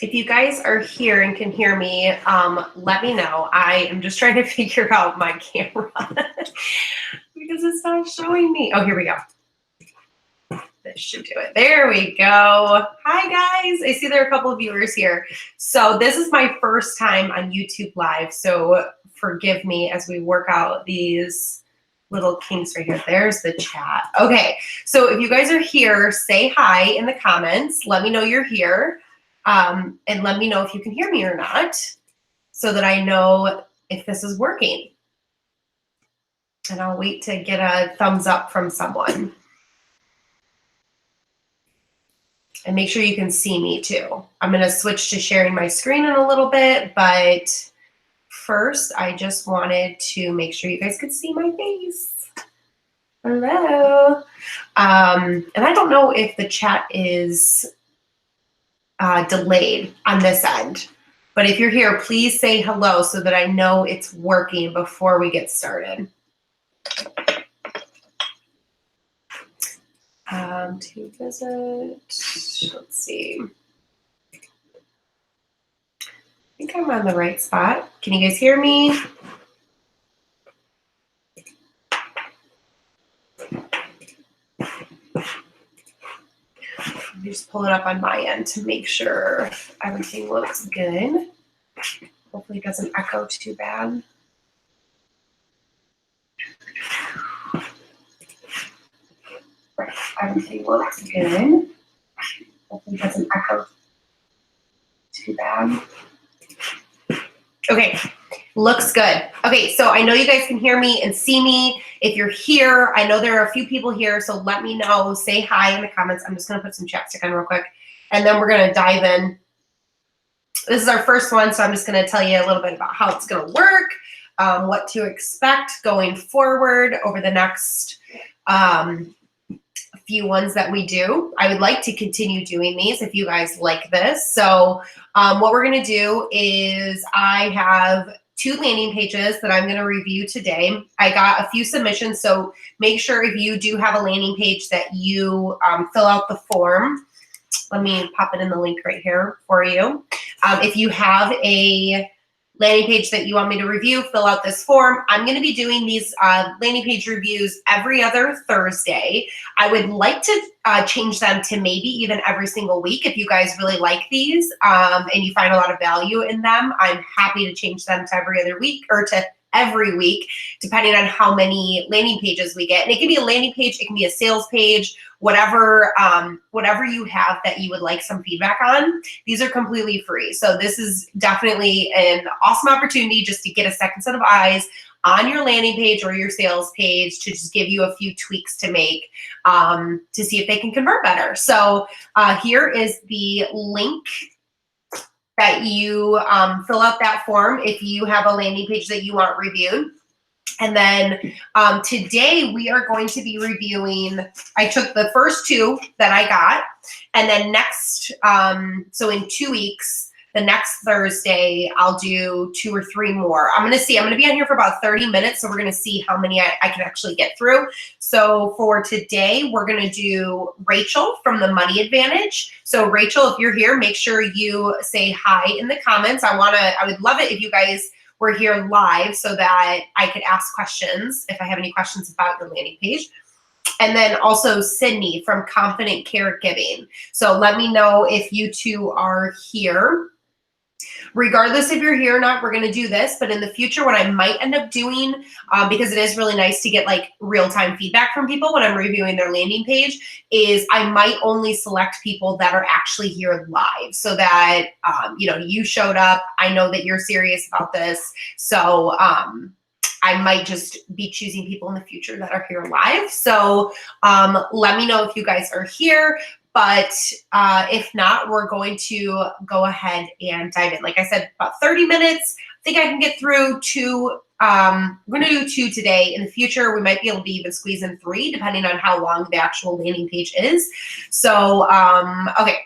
If you guys are here and can hear me, let me know. I am just trying to figure out my camera because it's not showing me. Oh, here we go. This should do it. There we go. Hi, guys. I see there are a couple of viewers here. So this is my first time on YouTube Live, so forgive me as we work out these little kinks right here. There's the chat. Okay, so if you guys are here, say hi in the comments. Let me know you're here. And let me know if you can hear me or not so that I know if this is working. And I'll wait to get a thumbs up from someone. And make sure you can see me too. I'm going to switch to sharing my screen in a little bit, but first I just wanted to make sure you guys could see my face. Hello. And I don't know if the chat is delayed on this end. But if you're here, please say hello so that I know it's working before we get started. To visit, let's see. I think I'm on the right spot. Can you guys hear me? Let me just pull it up on my end to make sure everything looks good. Hopefully it doesn't echo too bad. Everything looks good. Hopefully it doesn't echo too bad. Okay, looks good. Okay, so I know you guys can hear me and see me. If you're here, I know there are a few people here, so let me know. Say hi in the comments. I'm just going to put some chapstick on real quick, and then we're going to dive in. This is our first one, so I'm just going to tell you a little bit about how it's going to work, what to expect going forward over the next few ones that we do. I would like to continue doing these if you guys like this. So what we're going to do is I have 2 landing pages that I'm going to review today. I got a few submissions, so make sure if you do have a landing page that you fill out the form. Let me pop it in the link right here for you. If you have a landing page that you want me to review, fill out this form. I'm going to be doing these landing page reviews every other Thursday. I would like to change them to maybe even every single week. If you guys really like these and you find a lot of value in them, I'm happy to change them to every other week or to every week, depending on how many landing pages we get. And it can be a landing page, it can be a sales page, whatever you have that you would like some feedback on. These are completely free. So this is definitely an awesome opportunity just to get a second set of eyes on your landing page or your sales page to just give you a few tweaks to make to see if they can convert better. So here is the link that you fill out that form if you have a landing page that you want reviewed. And then today we are going to be reviewing, I took the first 2 that I got, and then next, so in 2 weeks, the next Thursday, I'll do 2 or 3 more. I'm going to be on here for about 30 minutes, so we're going to see how many I can actually get through. So for today, we're going to do Rachel from the Money Advantage. So Rachel, if you're here, make sure you say hi in the comments. I would love it if you guys were here live so that I could ask questions if I have any questions about your landing page. And then also Sydney from Confident Caregiving. So let me know if you 2 are here. Regardless if you're here or not, we're going to do this. But in the future, what I might end up doing, because it is really nice to get like real-time feedback from people when I'm reviewing their landing page, is I might only select people that are actually here live so that, you showed up. I know that you're serious about this. So I might just be choosing people in the future that are here live. So let me know if you guys are here. But if not, we're going to go ahead and dive in. Like I said, about 30 minutes. I think I can get through 2. We're going to do 2 today. In the future, we might be able to even squeeze in 3, depending on how long the actual landing page is. So, okay.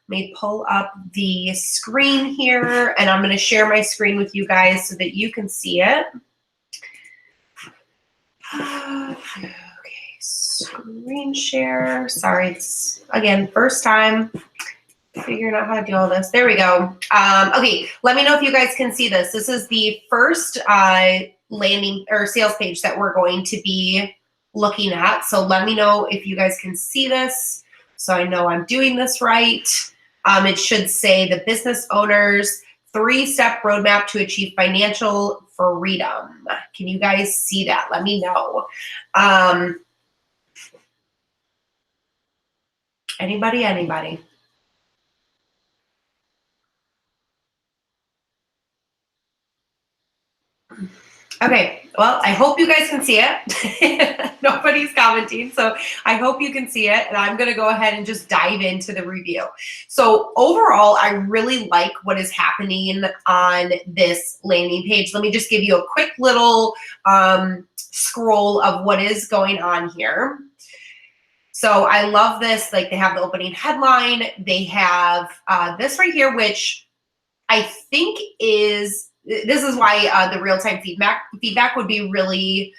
Let me pull up the screen here, and I'm going to share my screen with you guys so that you can see it. Okay, screen share. Sorry, it's again first time Figuring out how to do all this. There we go. Okay, let me know if you guys can see this. This is the first landing or sales page that we're going to be looking at. So let me know if you guys can see this so I know I'm doing this right. It should say the business owner's 3-step roadmap to achieve financial freedom. Can you guys see that? Let me know. Anybody? Okay, well, I hope you guys can see it. Nobody's commenting, so I hope you can see it, and I'm gonna go ahead and just dive into the review. So overall, I really like what is happening on this landing page. Let me just give you a quick little scroll of what is going on here. So I love this, like they have the opening headline, they have this right here, which I think this is why the real-time feedback would be really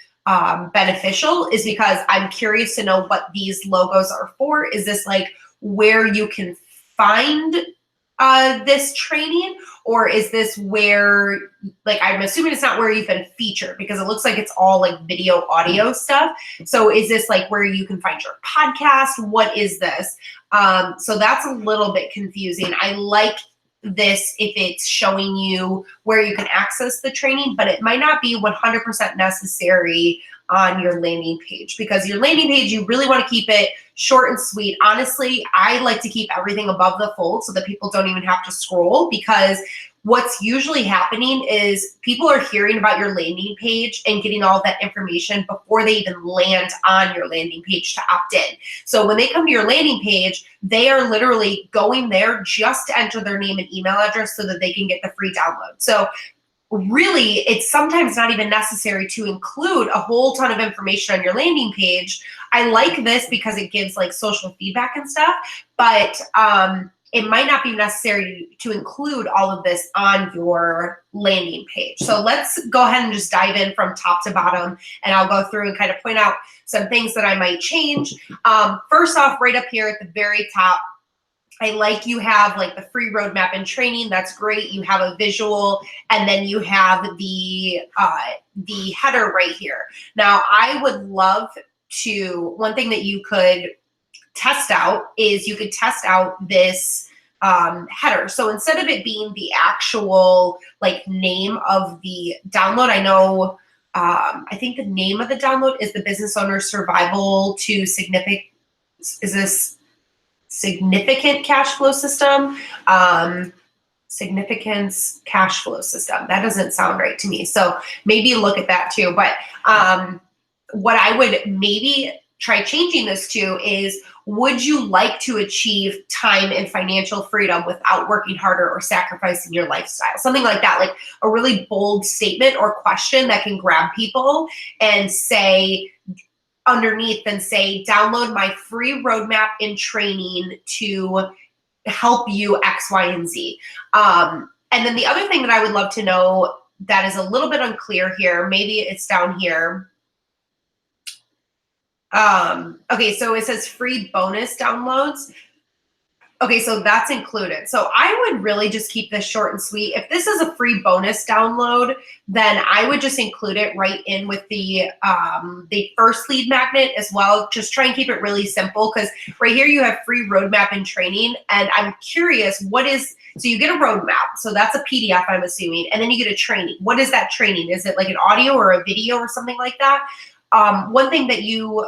beneficial, is because I'm curious to know what these logos are for. Is this like where you can find this training, or is this where, like, I'm assuming it's not where you've been featured, because it looks like it's all like video audio stuff. So is this like where you can find your podcast? What is this? So that's a little bit confusing. I like this if it's showing you where you can access the training, but it might not be 100% necessary on your landing page, because your landing page, you really want to keep it short and sweet. Honestly, I like to keep everything above the fold so that people don't even have to scroll, because what's usually happening is people are hearing about your landing page and getting all that information before they even land on your landing page to opt in. So when they come to your landing page, they are literally going there just to enter their name and email address so that they can get the free download. So really, it's sometimes not even necessary to include a whole ton of information on your landing page. I like this because it gives like social feedback and stuff, but it might not be necessary to include all of this on your landing page. So let's go ahead and just dive in from top to bottom, and I'll go through and kind of point out some things that I might change. First off, right up here at the very top, I like you have like the free roadmap and training. That's great. You have a visual, and then you have the header right here. Now, I would love to, one thing that you could test out is you could test out this header. So instead of it being the actual like name of the download, I know, I think the name of the download is the Business Owner's Survival to Significant Cash Flow System. Significance cash flow system. That doesn't sound right to me. So maybe look at that too. But what I would maybe try changing this to is, would you like to achieve time and financial freedom without working harder or sacrificing your lifestyle? Something like that, like a really bold statement or question that can grab people, and say underneath and say, download my free roadmap and training to help you X, Y, and Z. And then the other thing that I would love to know that is a little bit unclear here, maybe it's down here. Okay, so it says free bonus downloads. Okay, so that's included. So I would really just keep this short and sweet. If this is a free bonus download, then I would just include it right in with the first lead magnet as well. Just try and keep it really simple, because right here you have free roadmap and training. And I'm curious, so you get a roadmap. So that's a PDF, I'm assuming. And then you get a training. What is that training? Is it like an audio or a video or something like that? One thing that you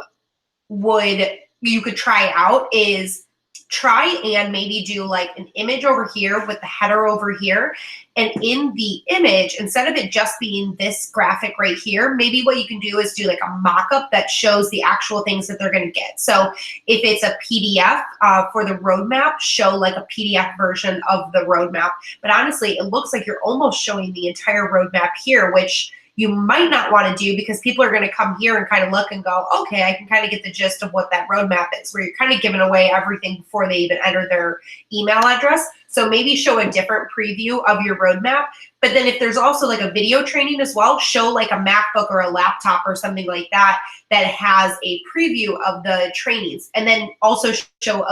could try out is try and maybe do like an image over here with the header over here. And in the image, instead of it just being this graphic right here, maybe what you can do is do like a mock-up that shows the actual things that they're going to get. So if it's a PDF for the roadmap, show like a PDF version of the roadmap. But honestly, it looks like you're almost showing the entire roadmap here, which you might not want to do, because people are going to come here and kind of look and go, okay, I can kind of get the gist of what that roadmap is, where you're kind of giving away everything before they even enter their email address. So maybe show a different preview of your roadmap. But then if there's also like a video training as well, show like a MacBook or a laptop or something like that that has a preview of the trainings. And then also show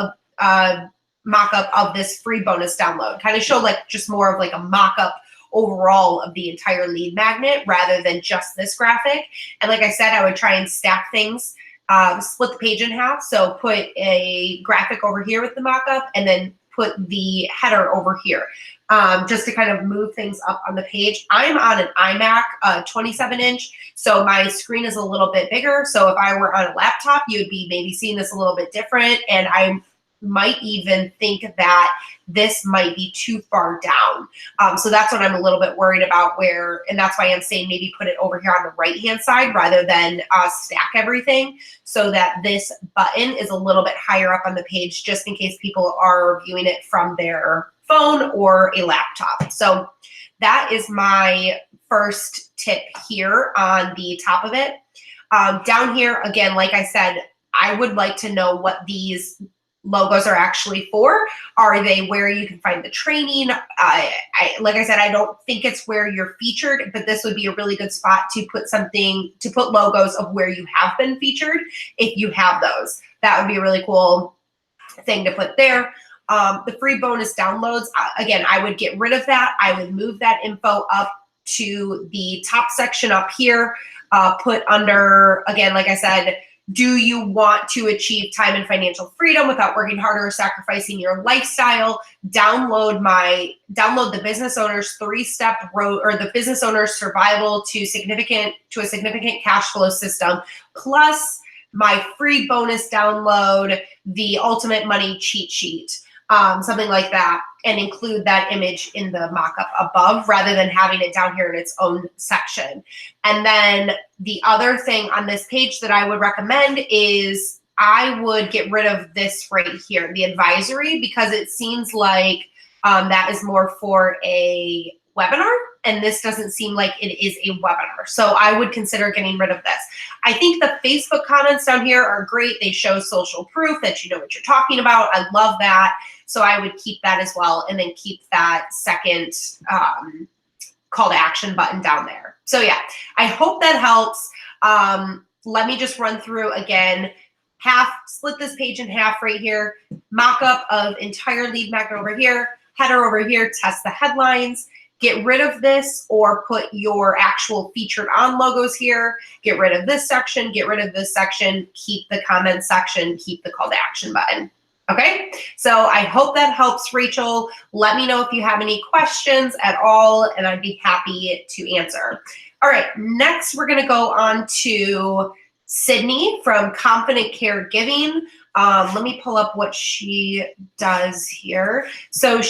mock-up of this free bonus download. Kind of show like just more of like a mock-up overall of the entire lead magnet rather than just this graphic. And like I said, I would try and stack things, split the page in half. So put a graphic over here with the mock-up and then put the header over here, just to kind of move things up on the page. I'm on an iMac, 27-inch, so my screen is a little bit bigger. So if I were on a laptop, you'd be maybe seeing this a little bit different. And I might even think that this might be too far down. So that's what I'm a little bit worried about and that's why I'm saying maybe put it over here on the right-hand side rather than stack everything, so that this button is a little bit higher up on the page just in case people are viewing it from their phone or a laptop. So that is my first tip here on the top of it. Down here, again, like I said, I would like to know what these logos are actually for. Are they where you can find the training? Like I said, I don't think it's where you're featured, but this would be a really good spot to put logos of where you have been featured if you have those. That would be a really cool thing to put there. The free bonus downloads, again, I would get rid of that. I would move that info up to the top section up here, put under, again, like I said, do you want to achieve time and financial freedom without working harder or sacrificing your lifestyle? Download the business owner's 3-step road, or the business owner's survival to a significant cash flow system, plus my free bonus download, the ultimate money cheat sheet, something like that, and include that image in the mock-up above rather than having it down here in its own section. And then the other thing on this page that I would recommend is I would get rid of this right here, the advisory, because it seems like that is more for a webinar, and this doesn't seem like it is a webinar. So I would consider getting rid of this. I think the Facebook comments down here are great. They show social proof that you know what you're talking about. I love that. So I would keep that as well, and then keep that second call to action button down there. So yeah, I hope that helps. Let me just run through again. Split this page in half right here. Mock-up of entire lead magnet over here. Header over here, test the headlines. Get rid of this or put your actual featured on logos here. Get rid of this section, get rid of this section, keep the comment section, keep the call to action button. Okay, so I hope that helps, Rachel. Let me know if you have any questions at all, and I'd be happy to answer. All right, next we're gonna go on to Sydney from Confident Caregiving. Let me pull up what she does here. So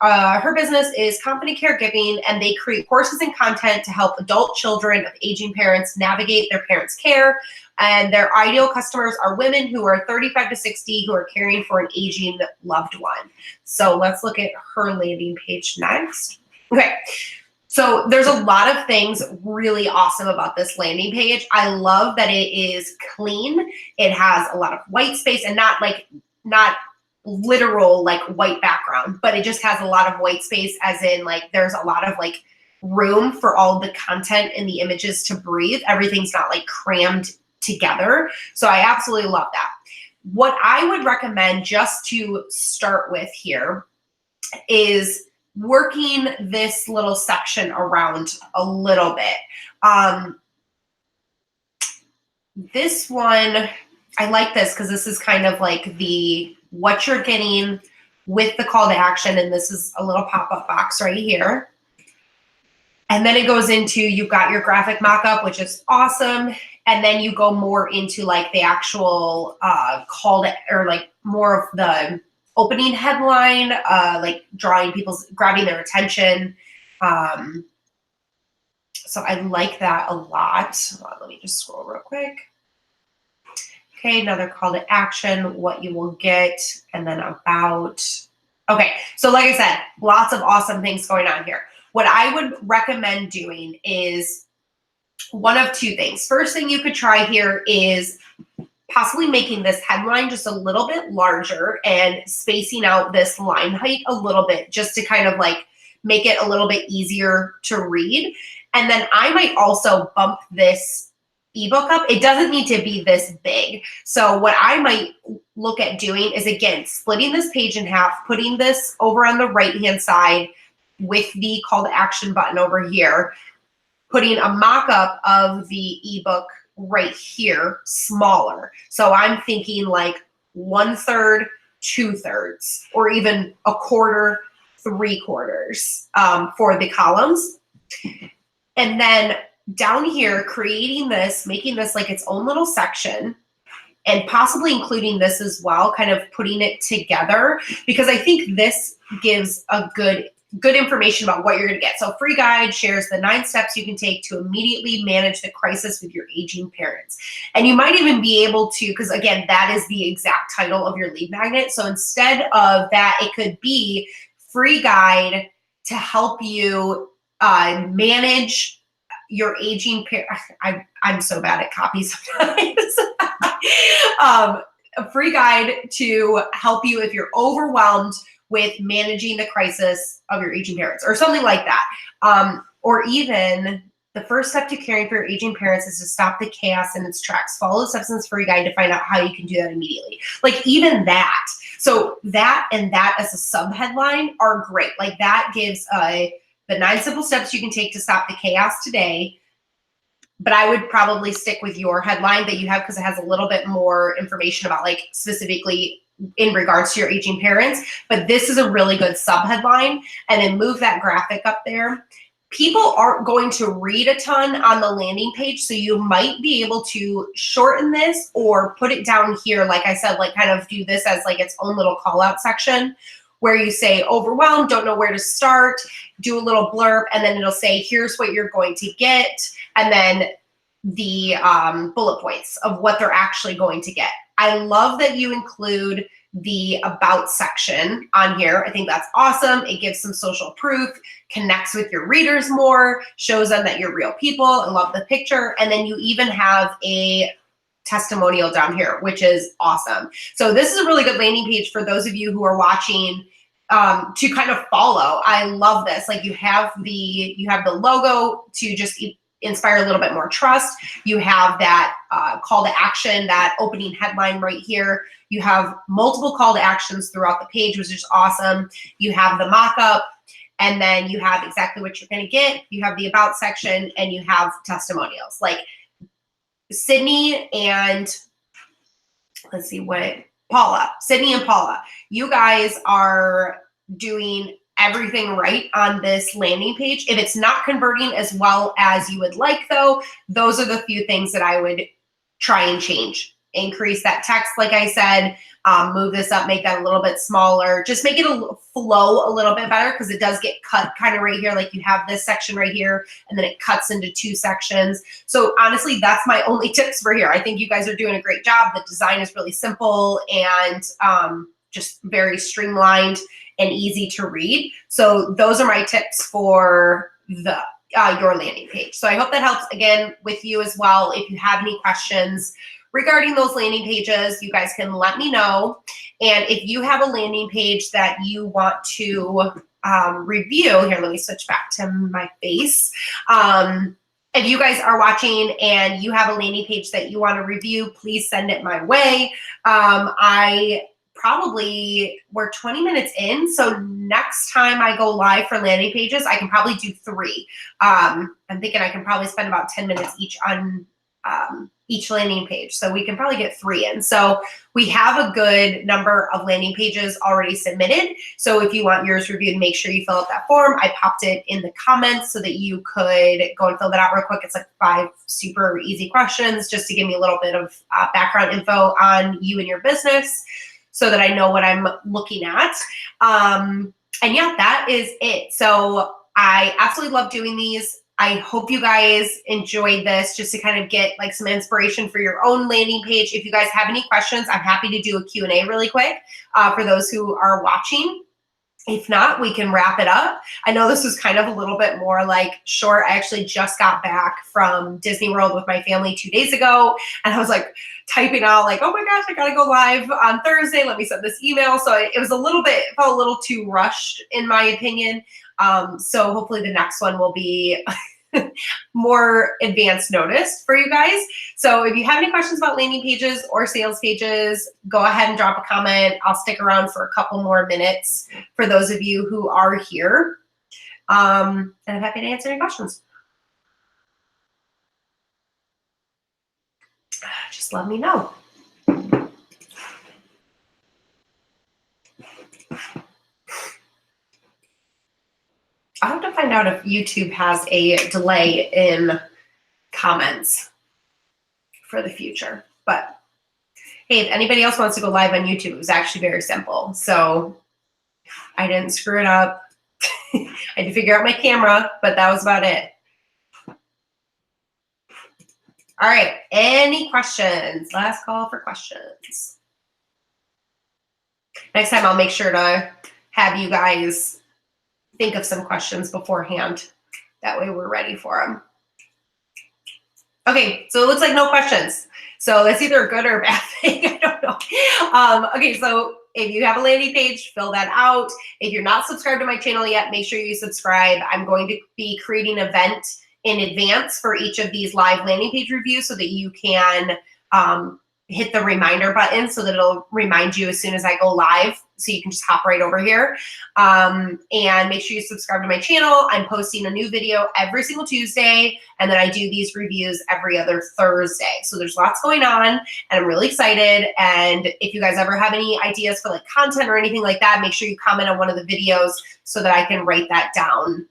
her business is Confident Caregiving, and they create courses and content to help adult children of aging parents navigate their parents' care. And their ideal customers are women who are 35 to 60 who are caring for an aging loved one. So let's look at her landing page next. Okay. So there's a lot of things really awesome about this landing page. I love that it is clean. It has a lot of white space, and not literal like white background, but it just has a lot of white space, as in like there's a lot of like room for all the content and the images to breathe. Everything's not like crammed together. So I absolutely love that. What I would recommend just to start with here is working this little section around a little bit. This one, I like this because this is kind of like what you're getting with the call to action, and this is a little pop-up box right here. And then it goes into, you've got your graphic mock-up, which is awesome. And then you go more into like the actual or like more of the opening headline, like grabbing their attention. So I like that a lot. Hold on, let me just scroll real quick. Okay, another call to action, what you will get, and then about. Okay, so like I said, lots of awesome things going on here. What I would recommend doing is one of two things. First thing you could try here is possibly making this headline just a little bit larger and spacing out this line height a little bit, just to kind of like make it a little bit easier to read. And then I might also bump this ebook up, it doesn't need to be this big. So what I might look at doing is, again, splitting this page in half, putting this over on the right-hand side with the call to action button over here, putting a mock-up of the ebook right here, smaller. So I'm thinking like 1/3, 2/3, or even 1/4, 3/4 for the columns. And then down here, creating this, making this like its own little section, and possibly including this as well, kind of putting it together, because I think this gives a good information about what you're going to get. So free guide shares the 9 steps you can take to immediately manage the crisis with your aging parents. And you might even be able to, because again, that is the exact title of your lead magnet. So instead of that, it could be free guide to help you manage your aging parents. I'm so bad at copy sometimes. A free guide to help you if you're overwhelmed with managing the crisis of your aging parents, or something like that. Or even the first step to caring for your aging parents is to stop the chaos in its tracks. Follow the steps in this free guide to find out how you can do that immediately. Like even that. So that and that as a sub headline are great. Like that gives the 9 simple steps you can take to stop the chaos today. But I would probably stick with your headline that you have, because it has a little bit more information about like specifically in regards to your aging parents. But this is a really good sub headline, and then move that graphic up there. People aren't going to read a ton on the landing page, so you might be able to shorten this or put it down here. Like I said, like kind of do this as like its own little call out section where you say overwhelmed, don't know where to start, do a little blurb, and then it'll say, here's what you're going to get. And then the bullet points of what they're actually going to get. I love that you include the about section on here. I think that's awesome. It gives some social proof, connects with your readers more, shows them that you're real people. I love the picture. And then you even have a testimonial down here, which is awesome. So this is a really good landing page for those of you who are watching to kind of follow. I love this. Like you have the logo to just inspire a little bit more trust. You have that call to action, that opening headline right here. You have multiple call to actions throughout the page, which is awesome. You have the mock-up, and then you have exactly what you're going to get. You have the about section, and you have testimonials. Like Sydney and let's see what Paula, Sydney and Paula, you guys are doing everything right on this landing page. If it's not converting as well as you would like though, those are the few things that I would try and change. Increase that text, like I said, move this up, make that a little bit smaller, just make it flow a little bit better, because it does get cut kind of right here. Like you have this section right here, and then it cuts into 2 sections. So honestly, that's my only tips for here. I think you guys are doing a great job. The design is really simple and just very streamlined and easy to read. So those are my tips for the your landing page. So I hope that helps again with you as well. If you have any questions regarding those landing pages, you guys can let me know. And if you have a landing page that you want to review, here, let me switch back to my face. If you guys are watching and you have a landing page that you want to review, please send it my way. We're 20 minutes in, so next time I go live for landing pages, I can probably do 3. I'm thinking I can probably spend about 10 minutes each on each landing page, so we can probably get 3 in. So we have a good number of landing pages already submitted. So if you want yours reviewed, make sure you fill out that form. I popped it in the comments so that you could go and fill that out real quick. It's like 5 super easy questions just to give me a little bit of background info on you and your business, so that I know what I'm looking at. And yeah, that is it. So I absolutely love doing these. I hope you guys enjoyed this, just to kind of get like some inspiration for your own landing page. If you guys have any questions, I'm happy to do a Q&A really quick for those who are watching. If not, we can wrap it up. I know this was kind of a little bit more like short. I actually just got back from Disney World with my family 2 days ago, and I was like typing out like, oh my gosh, I gotta go live on Thursday. Let me send this email. So it was felt a little too rushed in my opinion. So hopefully the next one will be more advanced notice for you guys. So if you have any questions about landing pages or sales pages, go ahead and drop a comment. I'll stick around for a couple more minutes for those of you who are here. And I'm happy to answer any questions. Just let me know. I'll have to find out if YouTube has a delay in comments for the future. But hey, if anybody else wants to go live on YouTube, it was actually very simple. So I didn't screw it up. I had to figure out my camera, but that was about it. All right, any questions? Last call for questions. Next time I'll make sure to have you guys think of some questions beforehand. That way we're ready for them. Okay, so it looks like no questions. So that's either a good or a bad thing, I don't know. Okay, so if you have a landing page, fill that out. If you're not subscribed to my channel yet, make sure you subscribe. I'm going to be creating an event in advance for each of these live landing page reviews so that you can hit the reminder button so that it'll remind you as soon as I go live, so you can just hop right over here. And make sure you subscribe to my channel. I'm posting a new video every single Tuesday, and then I do these reviews every other Thursday. So there's lots going on, and I'm really excited. And if you guys ever have any ideas for like content or anything like that, make sure you comment on one of the videos so that I can write that down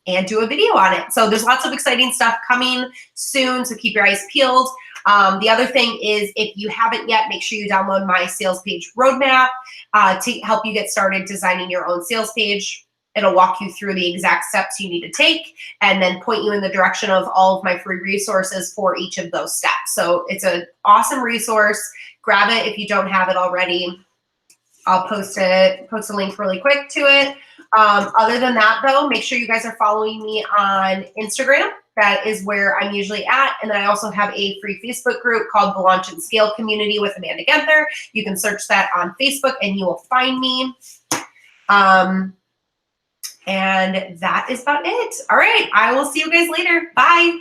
and do a video on it. So there's lots of exciting stuff coming soon, so keep your eyes peeled. The other thing is, if you haven't yet, make sure you download my sales page roadmap to help you get started designing your own sales page. It'll walk you through the exact steps you need to take and then point you in the direction of all of my free resources for each of those steps. So it's an awesome resource. Grab it if you don't have it already. I'll post a link really quick to it. Other than that, though, make sure you guys are following me on Instagram. That is where I'm usually at. And then I also have a free Facebook group called the Launch and Scale Community with Amanda Genther. You can search that on Facebook and you will find me. And that is about it. All right, I will see you guys later. Bye.